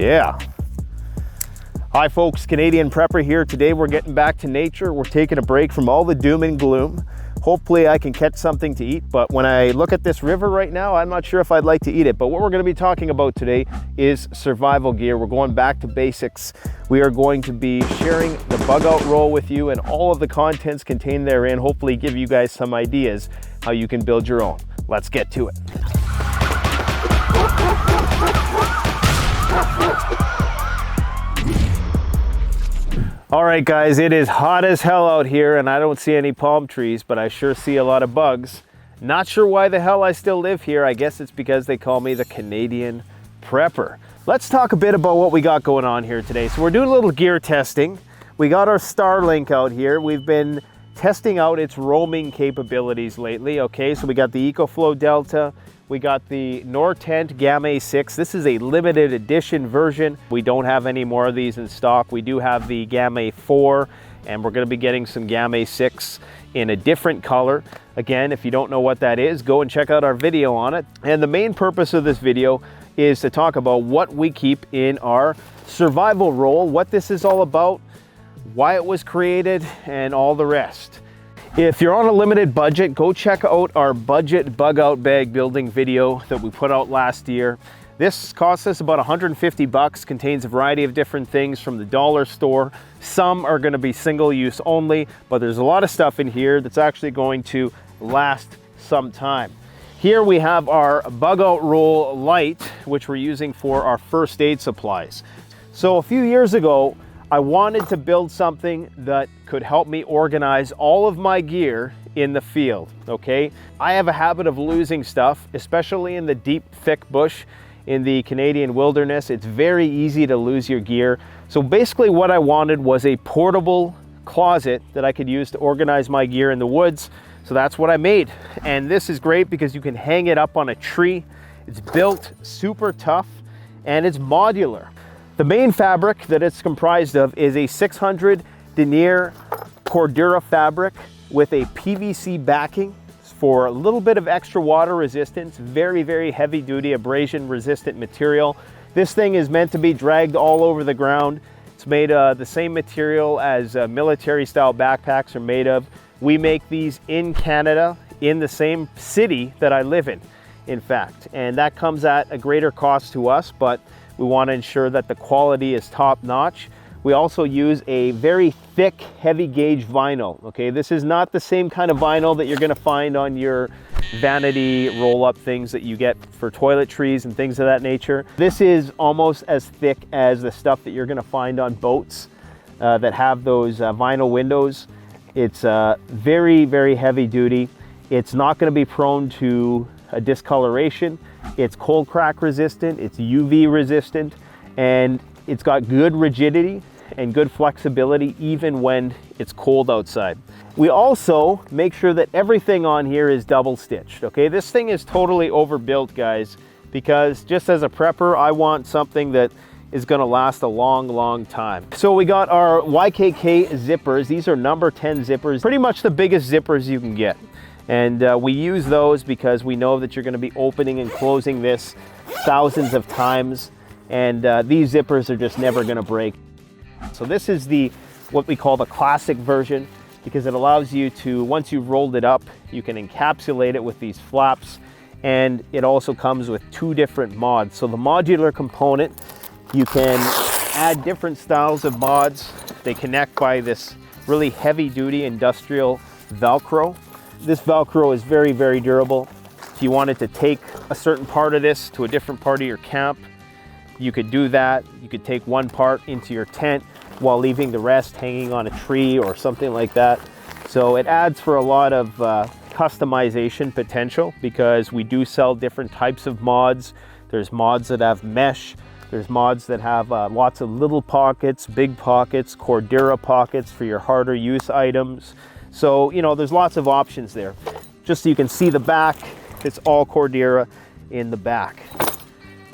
Yeah. Hi folks, Canadian Prepper here. Today we're getting back to nature. We're taking a break from all the doom and gloom. Hopefully I can catch something to eat, but when I look at this river right now, I'm not sure if I'd like to eat it. But what we're going to be talking about today is survival gear. We're going back to basics. We are going to be sharing the Bugout roll with you and all of the contents contained therein, hopefully give you guys some ideas how you can build your own. Let's get to it. All right guys, it is hot as hell out here and I don't see any palm trees, but I sure see a lot of bugs. Not sure why the hell I still live here. I guess it's because they call me the Canadian Prepper. Let's talk a bit about what we got going on here today. So we're doing a little gear testing. We got our Starlink out here. We've been testing out its roaming capabilities lately. Okay, so we got the EcoFlow Delta. We got the Nortent Gamma 6. This is a limited edition version. We don't have any more of these in stock. We do have the Gamma 4, and we're gonna be getting some Gamma 6 in a different color. Again, if you don't know what that is, go and check out our video on it. And the main purpose of this video is to talk about what we keep in our survival roll, what this is all about, why it was created, and all the rest. If you're on a limited budget, go check out our budget Bugout bag building video that we put out last year. This cost us about 150 bucks, contains a variety of different things from the dollar store. Some are going to be single use only, but there's a lot of stuff in here that's actually going to last some time. Here we have our Bugout roll light, which we're using for our first aid supplies. So a few years ago, I wanted to build something that could help me organize all of my gear in the field, okay? I have a habit of losing stuff, especially in the deep, thick bush in the Canadian wilderness. It's very easy to lose your gear. So basically what I wanted was a portable closet that I could use to organize my gear in the woods. So that's what I made. And this is great because you can hang it up on a tree. It's built super tough and it's modular. The main fabric that it's comprised of is a 600 denier Cordura fabric with a PVC backing for a little bit of extra water resistance. Very, very heavy duty abrasion resistant material. This thing is meant to be dragged all over the ground. It's made the same material as military style backpacks are made of. We make these in Canada, in the same city that I live in fact. And that comes at a greater cost to us, but we want to ensure that the quality is top notch. We also use a very thick, heavy gauge vinyl. Okay, this is not the same kind of vinyl that you're going to find on your vanity roll-up things that you get for toiletries and things of that nature. This is almost as thick as the stuff that you're going to find on boats that have those vinyl windows. It's very, very heavy duty. It's not going to be prone to a discoloration. It's cold crack resistant, it's UV resistant, and it's got good rigidity and good flexibility even when it's cold outside. We also make sure that everything on here is double stitched, okay? This thing is totally overbuilt, guys, because just as a prepper, I want something that is gonna last a long, long time. So we got our YKK zippers. These are number 10 zippers, pretty much the biggest zippers you can get. And we use those because we know that you're going to be opening and closing this thousands of times. And these zippers are just never going to break. So this is what we call the classic version, because it allows you to, once you've rolled it up, you can encapsulate it with these flaps. And it also comes with 2 different mods. So the modular component, you can add different styles of mods. They connect by this really heavy duty industrial Velcro. This Velcro is very, very durable. If you wanted to take a certain part of this to a different part of your camp, you could do that. You could take one part into your tent while leaving the rest hanging on a tree or something like that. So it adds for a lot of customization potential because we do sell different types of mods. There's mods that have mesh. There's mods that have lots of little pockets, big pockets, Cordura pockets for your harder use items. So, you know, there's lots of options there. Just so you can see the back, it's all Cordura in the back.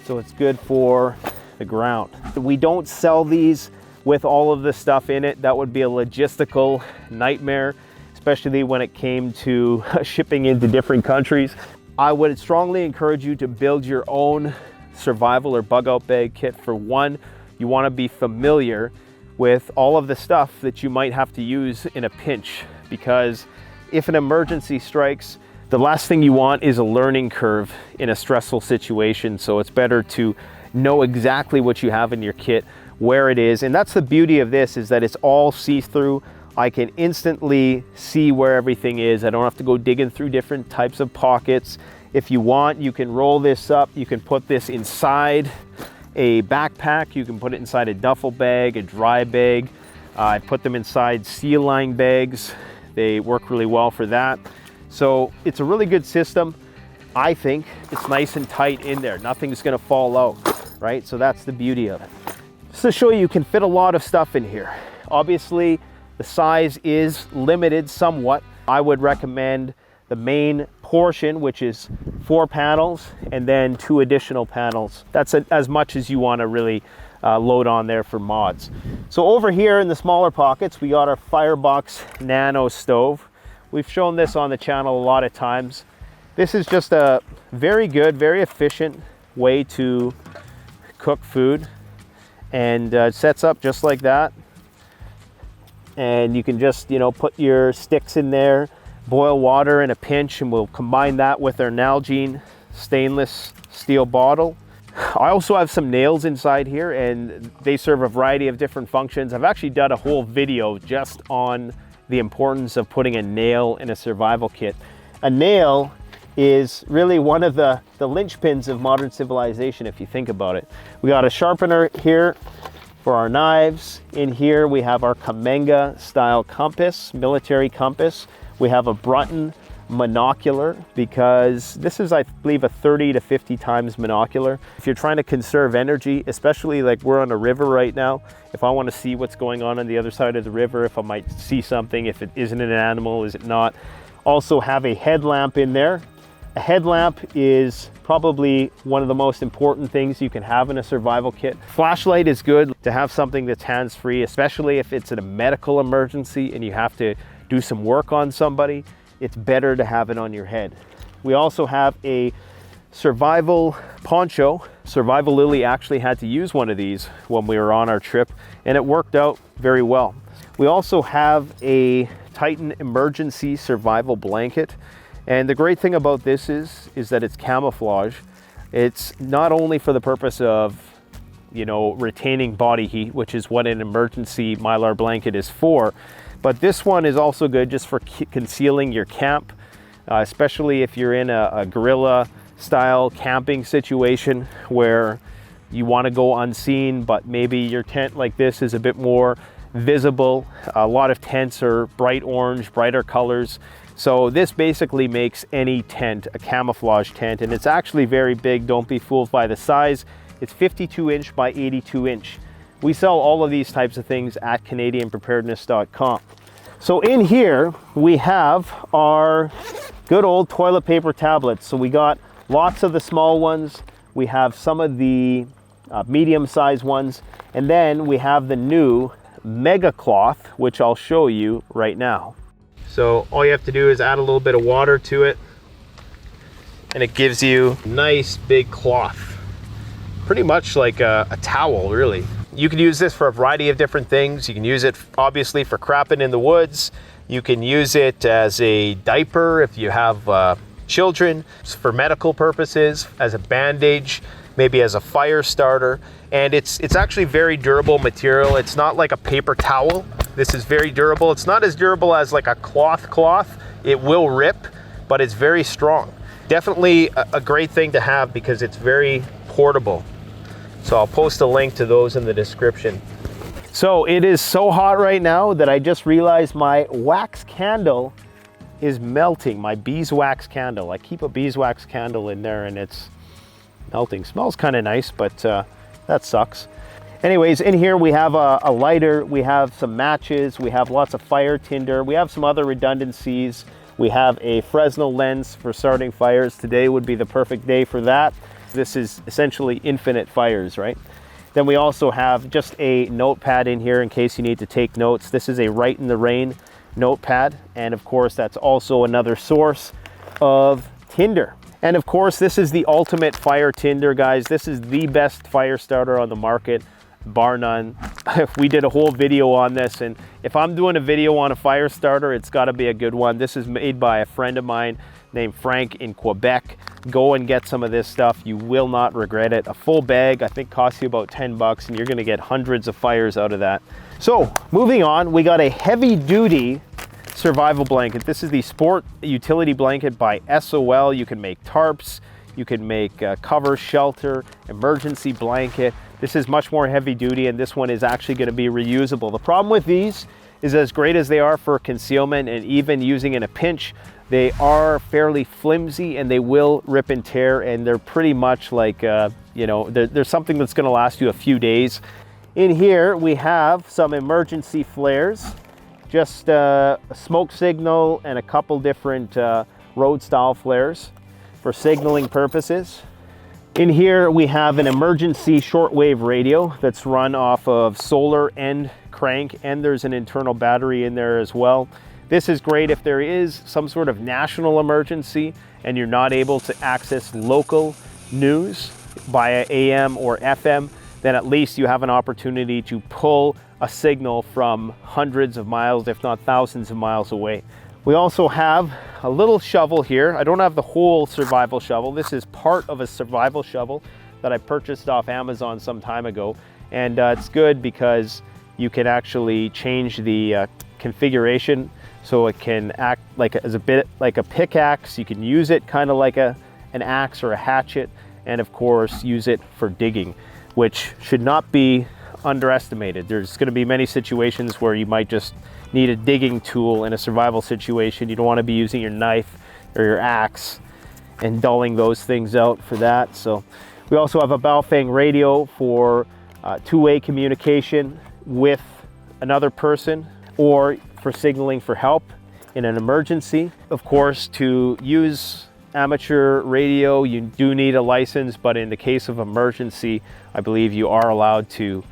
So it's good for the ground. We don't sell these with all of this stuff in it. That would be a logistical nightmare, especially when it came to shipping into different countries. I would strongly encourage you to build your own survival or bug out bag kit, for one, you want to be familiar with all of the stuff that you might have to use in a pinch, because if an emergency strikes, the last thing you want is a learning curve in a stressful situation. So it's better to know exactly what you have in your kit, where it is. And that's the beauty of this, is that it's all see-through. I can instantly see where everything is. I don't have to go digging through different types of pockets. If you want, you can roll this up. You can put this inside a backpack. You can put it inside a duffel bag, a dry bag. I put them inside seal line bags. They work really well for that. So it's a really good system. I think it's nice and tight in there. Nothing's gonna fall out, right? So that's the beauty of it. Just to show you can fit a lot of stuff in here. Obviously, the size is limited somewhat. I would recommend the main portion, which is 4 panels, and then 2 additional panels. That's as much as you wanna really load on there for mods. So over here in the smaller pockets, we got our Firebox Nano stove. We've shown this on the channel a lot of times. This is just a very good, very efficient way to cook food, and it sets up just like that. And you can just, you know, put your sticks in there, boil water in a pinch, and we'll combine that with our Nalgene stainless steel bottle. I also have some nails inside here, and they serve a variety of different functions. I've actually done a whole video just on the importance of putting a nail in a survival kit. A nail is really one of the linchpins of modern civilization, if you think about it. We got a sharpener here for our knives. In here we have our Kamenga style compass, military compass. We have a Brunton monocular, because this is, I believe, a 30 to 50 times monocular. If you're trying to conserve energy, especially like we're on a river right now, if I want to see what's going on the other side of the river, if I might see something, if it isn't an animal, is it not? Also have a headlamp in there. A headlamp is probably one of the most important things you can have in a survival kit. Flashlight is good to have, something that's hands-free, especially if it's in a medical emergency and you have to do some work on somebody. It's better to have it on your head. We also have a survival poncho. Survival Lily actually had to use one of these when we were on our trip, and it worked out very well. We also have a Titan emergency survival blanket. And the great thing about this is that it's camouflage. It's not only for the purpose of, you know, retaining body heat, which is what an emergency Mylar blanket is for, but this one is also good just for concealing your camp, especially if you're in a guerrilla style camping situation where you want to go unseen, but maybe your tent like this is a bit more visible. A lot of tents are bright orange, brighter colors. So this basically makes any tent a camouflage tent, and it's actually very big. Don't be fooled by the size. It's 52 inch by 82 inch. We sell all of these types of things at CanadianPreparedness.com. So in here, we have our good old toilet paper tablets. So we got lots of the small ones. We have some of the medium-sized ones. And then we have the new Mega Cloth, which I'll show you right now. So all you have to do is add a little bit of water to it, and it gives you a nice big cloth. Pretty much like a towel, really. You can use this for a variety of different things. You can use it obviously for crapping in the woods. You can use it as a diaper if you have children, for medical purposes, as a bandage, maybe as a fire starter. And it's actually very durable material. It's not like a paper towel. This is very durable. It's not as durable as like a cloth. It will rip, but it's very strong. Definitely a great thing to have because it's very portable. So I'll post a link to those in the description. So it is so hot right now that I just realized my wax candle is melting, my beeswax candle. I keep a beeswax candle in there and it's melting. Smells kind of nice, but that sucks. Anyways, in here we have a lighter, we have some matches, we have lots of fire tinder, we have some other redundancies. We have a Fresnel lens for starting fires. Today would be the perfect day for that. This is essentially infinite fires, right? Then we also have just a notepad in here in case you need to take notes. This is a Write in the Rain notepad. And of course, that's also another source of tinder. And of course, this is the ultimate fire tinder, guys. This is the best fire starter on the market, bar none. We did a whole video on this, and if I'm doing a video on a fire starter, it's got to be a good one. This is made by a friend of mine named Frank in Quebec. Go and get some of this stuff. You will not regret it. A full bag, I think, costs you about 10 bucks, and you're going to get hundreds of fires out of that. So moving on, we got a heavy duty survival blanket. This is the Sport Utility Blanket by SOL. You can make tarps, you can make cover, shelter, emergency blanket. This is much more heavy duty, and this one is actually going to be reusable. The problem with these is, as great as they are for concealment and even using in a pinch, they are fairly flimsy and they will rip and tear, and they're pretty much like, you know, there's something that's going to last you a few days. In here, we have some emergency flares, just a smoke signal and a couple different road style flares for signaling purposes. In here, we have an emergency shortwave radio that's run off of solar and crank, and there's an internal battery in there as well. This is great if there is some sort of national emergency and you're not able to access local news via AM or FM, then at least you have an opportunity to pull a signal from hundreds of miles, if not thousands of miles away. We also have a little shovel here. I don't have the whole survival shovel. This is part of a survival shovel that I purchased off Amazon some time ago. And it's good because you can actually change the configuration so it can act like as a bit like a pickaxe. You can use it kind of like an axe or a hatchet, and of course use it for digging, which should not be underestimated. There's going to be many situations where you might just need a digging tool in a survival situation. You don't want to be using your knife or your axe and dulling those things out for that. So we also have a Baofeng radio for two-way communication with another person or for signaling for help in an emergency. Of course, to use amateur radio, you do need a license, but in the case of emergency, I believe you are allowed to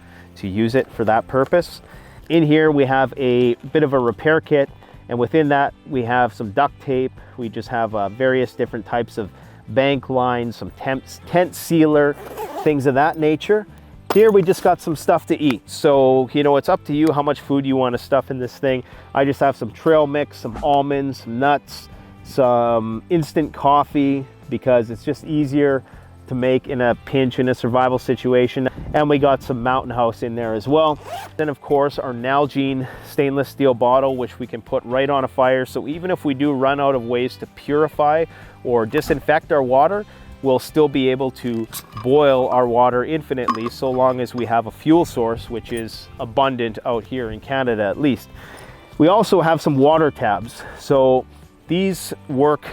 use it for that purpose. In here, we have a bit of a repair kit, and within that, we have some duct tape. We just have various different types of bank lines, some tent sealer, things of that nature. Here, we just got some stuff to eat. So, you know, it's up to you how much food you want to stuff in this thing. I just have some trail mix, some almonds, some nuts, some instant coffee, because it's just easier to make in a pinch in a survival situation. And we got some Mountain House in there as well. Then of course our Nalgene stainless steel bottle, which we can put right on a fire. So even if we do run out of ways to purify or disinfect our water, we'll still be able to boil our water infinitely, so long as we have a fuel source, which is abundant out here in Canada at least. We also have some water tabs. So these work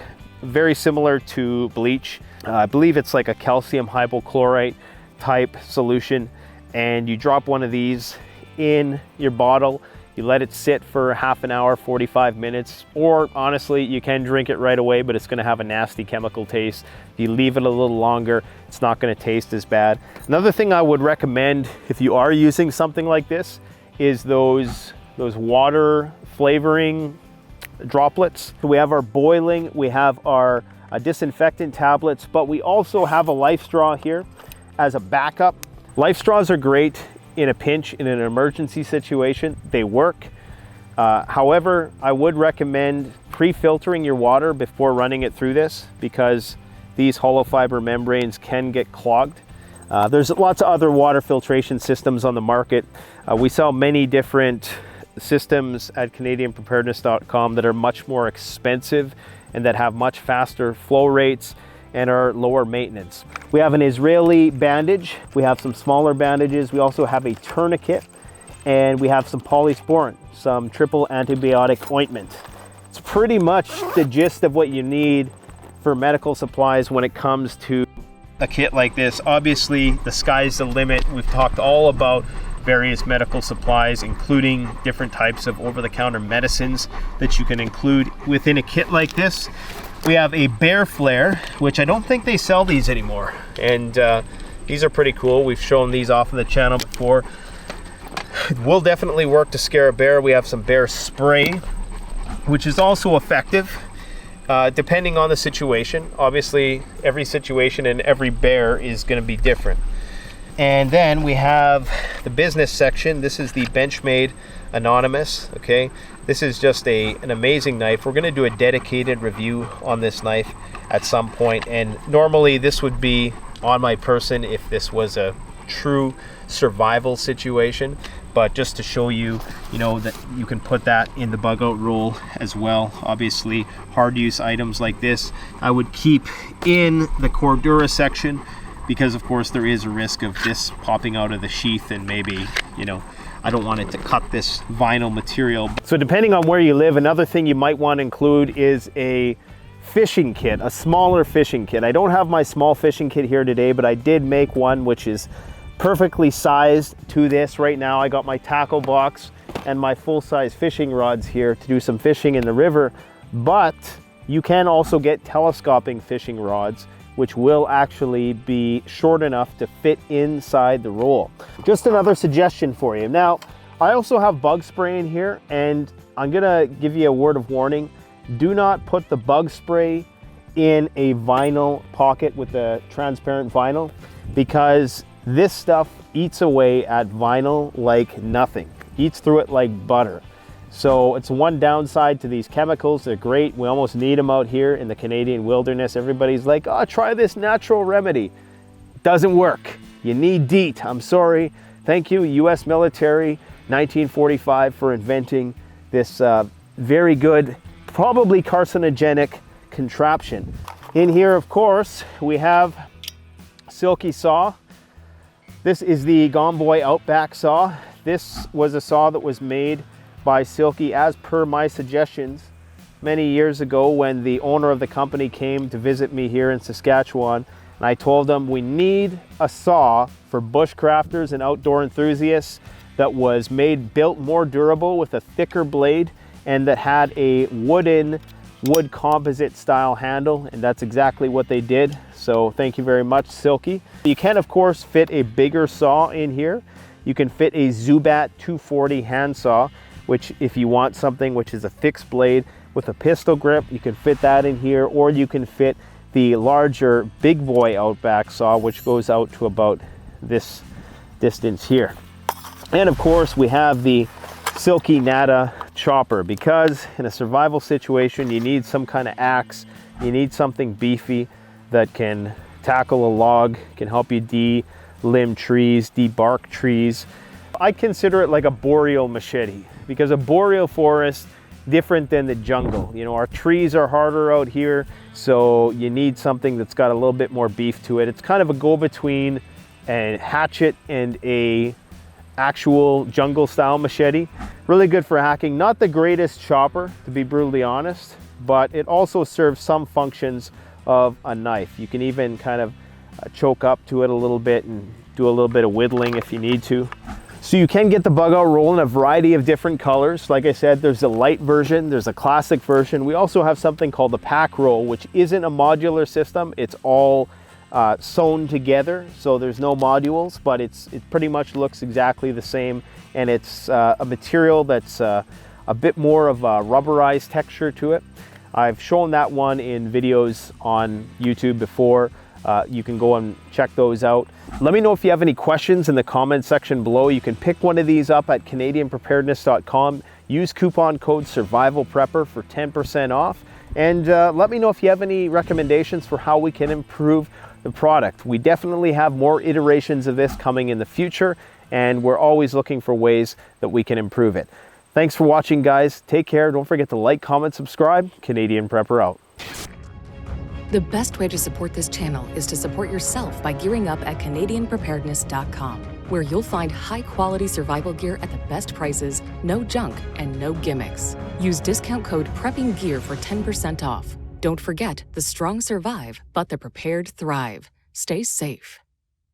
very similar to bleach. I believe it's like a calcium hypochlorite type solution, and you drop one of these in your bottle, you let it sit for half an hour, 45 minutes, or honestly, you can drink it right away, but it's gonna have a nasty chemical taste. If you leave it a little longer, it's not gonna taste as bad. Another thing I would recommend if you are using something like this is those water flavoring droplets. We have our boiling, we have our disinfectant tablets, but we also have a life straw here as a backup. Life straws are great in a pinch, in an emergency situation. They work. However, I would recommend pre-filtering your water before running it through this, because these hollow fiber membranes can get clogged. There's lots of other water filtration systems on the market. We sell many different systems at CanadianPreparedness.com that are much more expensive and that have much faster flow rates and are lower maintenance. We have an Israeli bandage. We have some smaller bandages. We also have a tourniquet, and we have some polysporin, some triple antibiotic ointment. It's pretty much the gist of what you need for medical supplies when it comes to a kit like this. Obviously, the sky's the limit. We've talked all about various medical supplies, including different types of over-the-counter medicines that you can include within a kit like this. We have a bear flare, which I don't think they sell these anymore, and these are pretty cool. We've shown these off on the channel before. It will definitely work to scare a bear. We have some bear spray, which is also effective. depending on the situation. Obviously, every situation and every bear is going to be different. And then we have the business section. This is the Benchmade Anonymous, okay? This is just an amazing knife. We're gonna do a dedicated review on this knife at some point, and normally this would be on my person if this was a true survival situation, but just to show you, you know, that you can put that in the bug out roll as well. Obviously, hard use items like this, I would keep in the Cordura section, because of course there is a risk of this popping out of the sheath and maybe, you know, I don't want it to cut this vinyl material. So depending on where you live, another thing you might want to include is a fishing kit, a smaller fishing kit. I don't have my small fishing kit here today, but I did make one which is perfectly sized to this. Right now I got my tackle box and my full-size fishing rods here to do some fishing in the river, but you can also get telescoping fishing rods, which will actually be short enough to fit inside the roll. Just another suggestion for you. Now, I also have bug spray in here, and I'm gonna give you a word of warning. Do not put the bug spray in a vinyl pocket with the transparent vinyl, because this stuff eats away at vinyl like nothing. Eats through it like butter. So it's one downside to these chemicals. They're great. We almost need them out here in the Canadian wilderness. Everybody's like, oh, try this natural remedy. Doesn't work. You need DEET. I'm sorry. Thank you, US military, 1945, for inventing this very good, probably carcinogenic contraption. In here, of course, we have Silky Saw. This is the Gone Boy Outback saw. This was a saw that was made by Silky as per my suggestions many years ago when the owner of the company came to visit me here in Saskatchewan, and I told them we need a saw for bushcrafters and outdoor enthusiasts that was built more durable with a thicker blade and that had a wood composite style handle, and that's exactly what they did. So thank you very much, Silky. You can of course fit a bigger saw in here. You can fit a Zubat 240 handsaw, which if you want something which is a fixed blade with a pistol grip, you can fit that in here, or you can fit the larger Big Boy Outback saw, which goes out to about this distance here. And of course we have the Silkynada chopper, because in a survival situation you need some kind of axe, you need something beefy that can tackle a log, can help you de-limb trees, debark trees. I consider it like a boreal machete, because a boreal forest, different than the jungle. You know, our trees are harder out here, so you need something that's got a little bit more beef to it. It's kind of a go-between a hatchet and a actual jungle style machete. Really good for hacking. Not the greatest chopper, to be brutally honest, but it also serves some functions of a knife. You can even kind of choke up to it a little bit and do a little bit of whittling if you need to. So you can get the bug out roll in a variety of different colors. Like I said, there's a light version, there's a classic version. We also have something called the pack roll, which isn't a modular system. It's all sewn together, so there's no modules, but it pretty much looks exactly the same, and it's a material that's a bit more of a rubberized texture to it. I've shown that one in videos on YouTube before. You can go and check those out. Let me know if you have any questions in the comment section below. You can pick one of these up at CanadianPreparedness.com. Use coupon code SurvivalPrepper for 10% off. And let me know if you have any recommendations for how we can improve the product. We definitely have more iterations of this coming in the future, and we're always looking for ways that we can improve it. Thanks for watching, guys. Take care. Don't forget to like, comment, subscribe. Canadian Prepper out. The best way to support this channel is to support yourself by gearing up at CanadianPreparedness.com, where you'll find high-quality survival gear at the best prices, no junk, and no gimmicks. Use discount code PREPPINGGEAR for 10% off. Don't forget, the strong survive, but the prepared thrive. Stay safe.